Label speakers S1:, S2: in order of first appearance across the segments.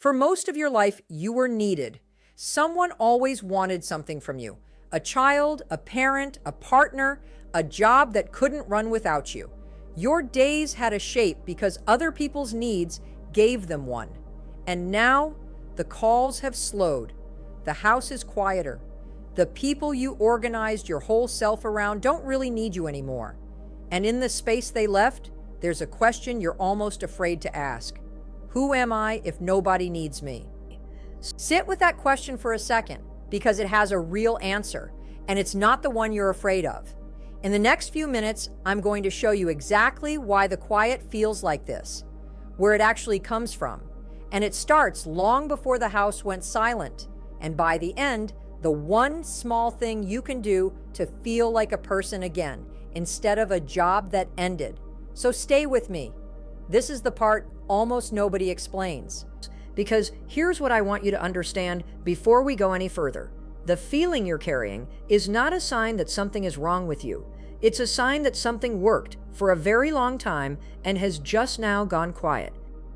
S1: For most of your life, you were needed. Someone always wanted something from you. A child, a parent, a partner, a job that couldn't run without you. Your days had a shape because other people's needs gave them one. And now, the calls have slowed. The house is quieter. The people you organized your whole self around don't really need you anymore. And in the space they left, there's a question you're almost afraid to ask. Who am I if nobody needs me? Sit with that question for a second, because it has a real answer, and it's not the one you're afraid of. In the next few minutes, I'm going to show you exactly why the quiet feels like this, where it actually comes from. And it starts long before the house went silent. And by the end, the one small thing you can do to feel like a person again, instead of a job that ended. So stay with me. This is the part almost nobody explains. Because here's what I want you to understand before we go any further. The feeling you're carrying is not a sign that something is wrong with you. It's a sign that something worked for a very long time and has just now gone quiet.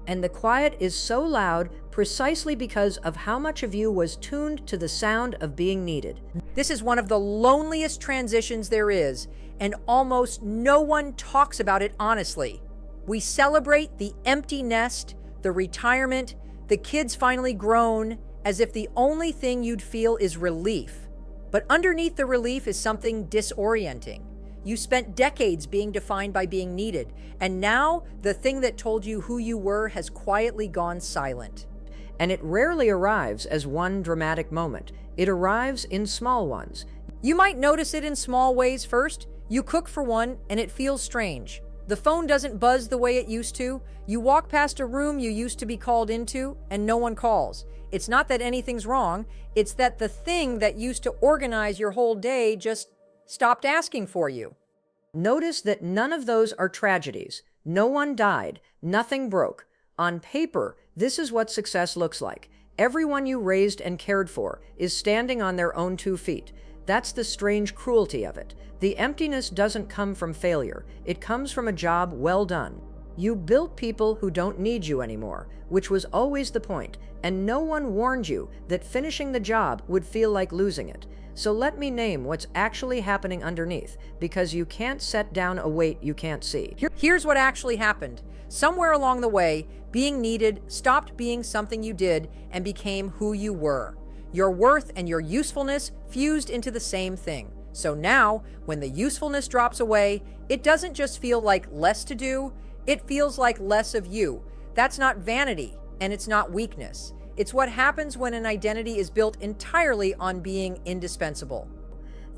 S1: And the quiet is so loud precisely because of how much of you was tuned to the sound of being needed. This is one of the loneliest transitions there is, and almost no one talks about it honestly. We celebrate the empty nest, the retirement, the kids finally grown, as if the only thing you'd feel is relief. But underneath the relief is something disorienting. You spent decades being defined by being needed, and now the thing that told you who you were has quietly gone silent. And it rarely arrives as one dramatic moment. It arrives in small ones. You might notice it in small ways first. You cook for one, and it feels strange. The phone doesn't buzz the way it used to. You walk past a room you used to be called into, and no one calls. It's not that anything's wrong. It's that the thing that used to organize your whole day just stopped asking for you. Notice that none of those are tragedies. No one died. Nothing broke. On paper, this is what success looks like. Everyone you raised and cared for is standing on their own 2 feet. That's the strange cruelty of it. The emptiness doesn't come from failure. It comes from a job well done. You built people who don't need you anymore, which was always the point, and no one warned you that finishing the job would feel like losing it. So let me name what's actually happening underneath, because you can't set down a weight you can't see. Here's what actually happened. Somewhere along the way, being needed stopped being something you did and became who you were. Your worth and your usefulness fused into the same thing. So now, when the usefulness drops away, it doesn't just feel like less to do, it feels like less of you. That's not vanity, and it's not weakness. It's what happens when an identity is built entirely on being indispensable.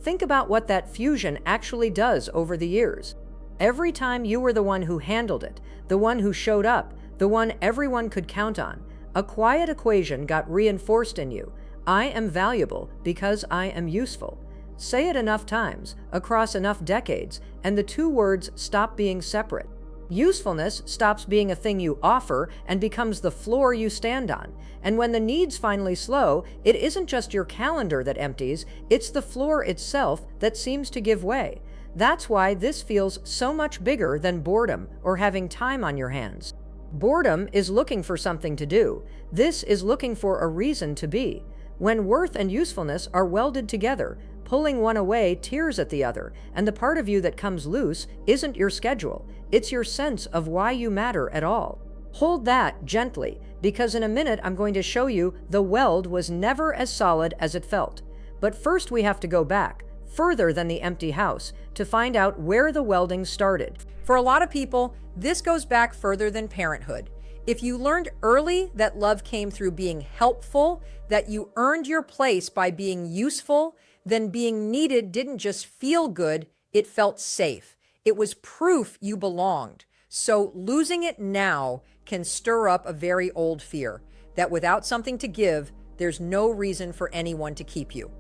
S1: Think about what that fusion actually does over the years. Every time you were the one who handled it, the one who showed up, the one everyone could count on, a quiet equation got reinforced in you. I am valuable because I am useful. Say it enough times, across enough decades, and the two words stop being separate. Usefulness stops being a thing you offer and becomes the floor you stand on. And when the needs finally slow, it isn't just your calendar that empties, it's the floor itself that seems to give way. That's why this feels so much bigger than boredom or having time on your hands. Boredom is looking for something to do. This is looking for a reason to be. When worth and usefulness are welded together, pulling one away tears at the other, and the part of you that comes loose isn't your schedule, it's your sense of why you matter at all. Hold that gently, because in a minute I'm going to show you the weld was never as solid as it felt. But first we have to go back, further than the empty house, to find out where the welding started. For a lot of people, this goes back further than parenthood. If you learned early that love came through being helpful, that you earned your place by being useful, then being needed didn't just feel good, it felt safe. It was proof you belonged. So losing it now can stir up a very old fear, that without something to give, there's no reason for anyone to keep you.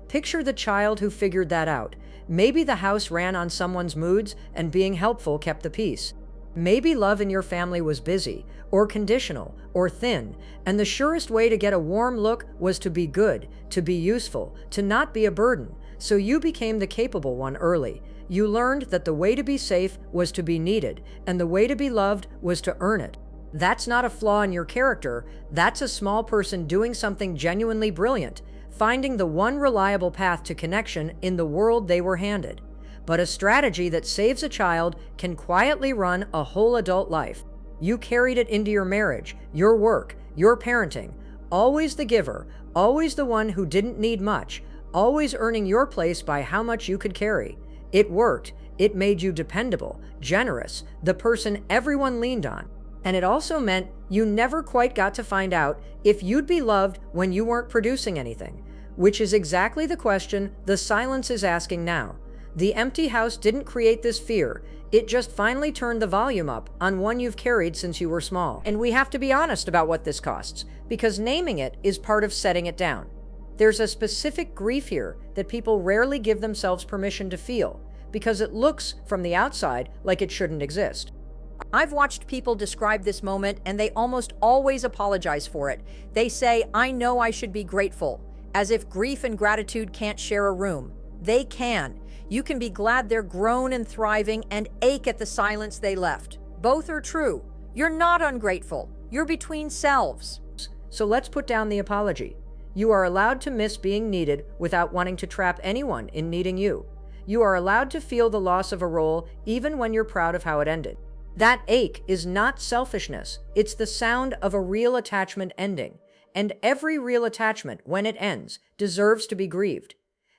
S1: Picture the child who figured that out. Maybe the house ran on someone's moods and being helpful kept the peace. Maybe love in your family was busy, or conditional, or thin, and the surest way to get a warm look was to be good, to be useful, to not be a burden. So you became the capable one early. You learned that the way to be safe was to be needed, and the way to be loved was to earn it. That's not a flaw in your character. That's a small person doing something genuinely brilliant, finding the one reliable path to connection in the world they were handed. But a strategy that saves a child can quietly run a whole adult life. You carried it into your marriage, your work, your parenting. Always the giver, always the one who didn't need much, always earning your place by how much you could carry. It worked. It made you dependable, generous, the person everyone leaned on. And it also meant you never quite got to find out if you'd be loved when you weren't producing anything, which is exactly the question the silence is asking now. The empty house didn't create this fear. It just finally turned the volume up on one you've carried since you were small. And we have to be honest about what this costs, because naming it is part of setting it down. There's a specific grief here that people rarely give themselves permission to feel, because it looks from the outside like it shouldn't exist. I've watched people describe this moment, and they almost always apologize for it. They say, "I know I should be grateful," as if grief and gratitude can't share a room. They can. You can be glad they're grown and thriving and ache at the silence they left. Both are true. You're not ungrateful. You're between selves. So let's put down the apology. You are allowed to miss being needed without wanting to trap anyone in needing you. You are allowed to feel the loss of a role even when you're proud of how it ended. That ache is not selfishness. It's the sound of a real attachment ending. And every real attachment, when it ends, deserves to be grieved.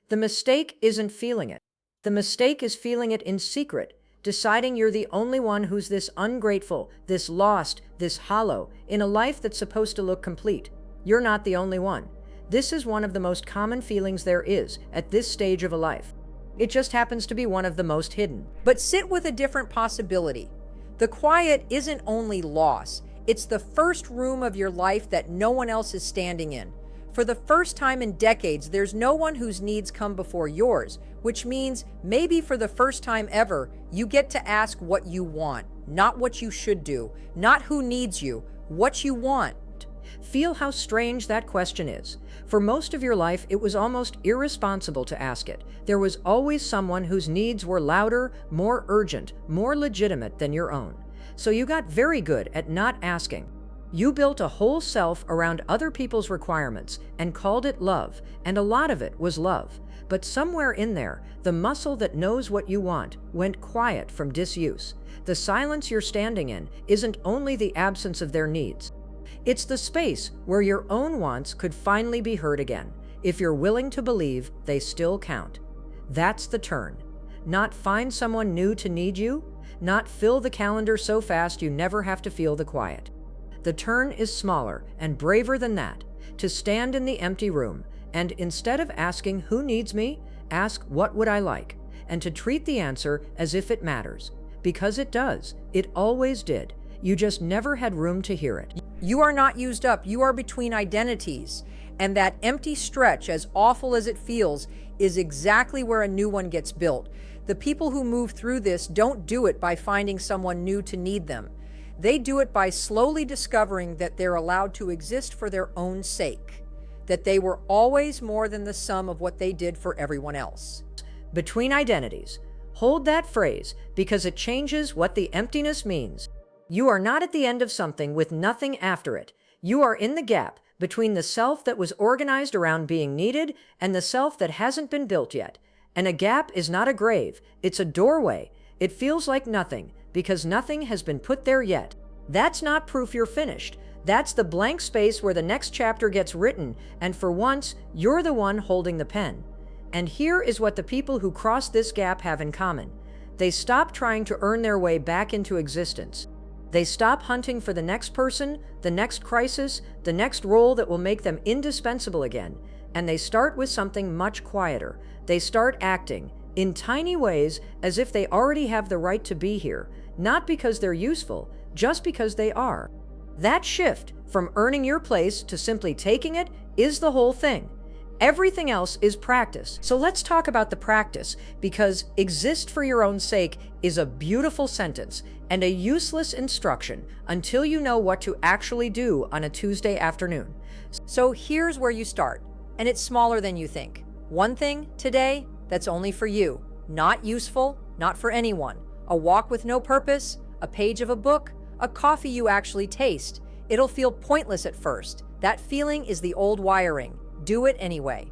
S1: The mistake isn't feeling it. The mistake is feeling it in secret, deciding you're the only one who's this ungrateful, this lost, this hollow, in a life that's supposed to look complete. You're not the only one. This is one of the most common feelings there is at this stage of a life. It just happens to be one of the most hidden. But sit with a different possibility. The quiet isn't only loss. It's the first room of your life that no one else is standing in. For the first time in decades, there's no one whose needs come before yours, which means maybe for the first time ever, you get to ask what you want, not what you should do, not who needs you, what you want. Feel how strange that question is. For most of your life, it was almost irresponsible to ask it. There was always someone whose needs were louder, more urgent, more legitimate than your own. So you got very good at not asking. You built a whole self around other people's requirements and called it love, and a lot of it was love. But somewhere in there, the muscle that knows what you want went quiet from disuse. The silence you're standing in isn't only the absence of their needs. It's the space where your own wants could finally be heard again, if you're willing to believe they still count. That's the turn. Not find someone new to need you, not fill the calendar so fast you never have to feel the quiet. The turn is smaller and braver than that, to stand in the empty room and instead of asking who needs me, ask what would I like, and to treat the answer as if it matters. Because it does. It always did. You just never had room to hear it. You are not used up. You are between identities. And that empty stretch, as awful as it feels, is exactly where a new one gets built. The people who move through this don't do it by finding someone new to need them. They do it by slowly discovering that they're allowed to exist for their own sake, that they were always more than the sum of what they did for everyone else. Between identities. Hold that phrase because it changes what the emptiness means. You are not at the end of something with nothing after it. You are in the gap between the self that was organized around being needed and the self that hasn't been built yet. And a gap is not a grave, it's a doorway. It feels like nothing because nothing has been put there yet. That's not proof you're finished. That's the blank space where the next chapter gets written, and for once, you're the one holding the pen. And here is what the people who cross this gap have in common. They stop trying to earn their way back into existence. They stop hunting for the next person, the next crisis, the next role that will make them indispensable again, and they start with something much quieter. They start acting, in tiny ways, as if they already have the right to be here, not because they're useful, just because they are. That shift from earning your place to simply taking it is the whole thing. Everything else is practice. So let's talk about the practice, because exist for your own sake is a beautiful sentence and a useless instruction until you know what to actually do on a Tuesday afternoon. So here's where you start, and it's smaller than you think. One thing today that's only for you, not useful, not for anyone. A walk with no purpose, a page of a book, a coffee you actually taste. It'll feel pointless at first. That feeling is the old wiring. Do it anyway.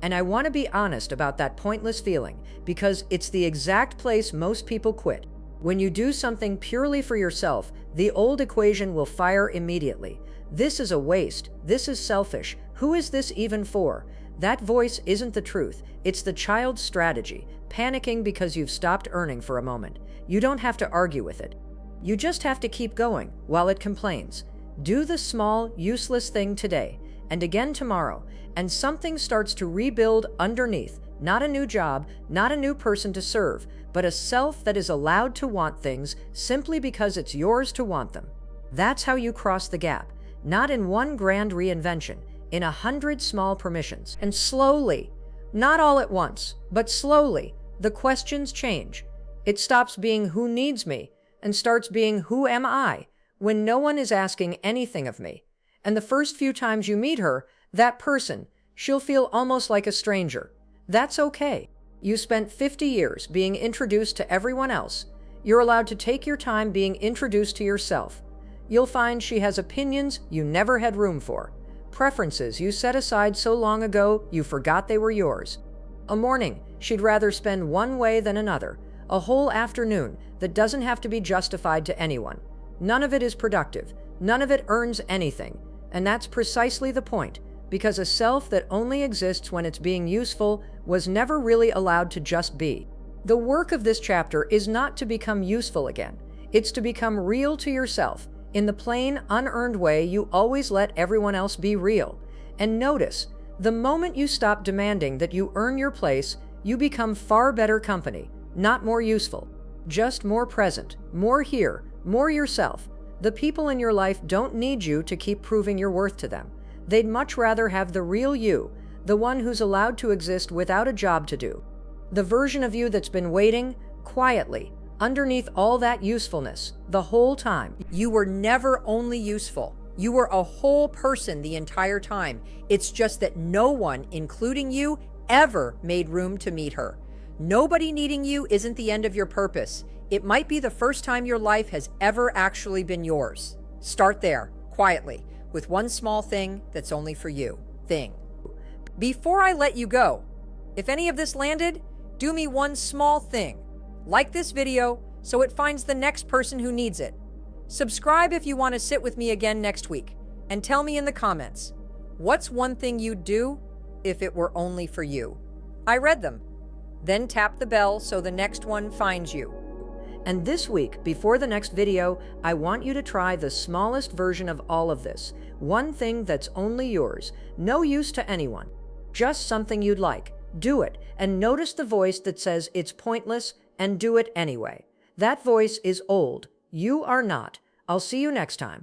S2: And I want to be honest about that pointless feeling, because it's the exact place most people quit. When you do something purely for yourself, the old equation will fire immediately. This is a waste. This is selfish. Who is this even for? That voice isn't the truth. It's the child's strategy, panicking because you've stopped earning for a moment. You don't have to argue with it. You just have to keep going while it complains. Do the small, useless thing today, and again tomorrow, and something starts to rebuild underneath. Not a new job, not a new person to serve, but a self that is allowed to want things simply because it's yours to want them. That's how you cross the gap, not in one grand reinvention, in 100 small permissions. And slowly, not all at once, but slowly, the questions change. It stops being who needs me and starts being who am I when no one is asking anything of me. And the first few times you meet her, that person, she'll feel almost like a stranger. That's okay. You spent 50 years being introduced to everyone else. You're allowed to take your time being introduced to yourself. You'll find she has opinions you never had room for, preferences you set aside so long ago you forgot they were yours. A morning she'd rather spend one way than another, a whole afternoon that doesn't have to be justified to anyone. None of it is productive. None of it earns anything. And that's precisely the point, because a self that only exists when it's being useful was never really allowed to just be. The work of this chapter is not to become useful again. It's to become real to yourself, in the plain, unearned way you always let everyone else be real. And notice, the moment you stop demanding that you earn your place, you become far better company, not more useful. Just more present, more here, more yourself. The people in your life don't need you to keep proving your worth to them. They'd much rather have the real you, the one who's allowed to exist without a job to do. The version of you that's been waiting, quietly, underneath all that usefulness, the whole time.
S1: You were never only useful. You were a whole person the entire time. It's just that no one, including you, ever made room to meet her. Nobody needing you isn't the end of your purpose. It might be the first time your life has ever actually been yours. Start there, quietly, with one small thing that's only for you. Before I let you go, if any of this landed, do me one small thing. Like this video so it finds the next person who needs it. Subscribe if you want to sit with me again next week. And tell me in the comments, what's one thing you'd do if it were only for you? I read them. Then tap the bell so the next one finds you.
S2: And this week, before the next video, I want you to try the smallest version of all of this. One thing that's only yours, no use to anyone. Just something you'd like. Do it, and notice the voice that says it's pointless, and do it anyway. That voice is old. You are not. I'll see you next time.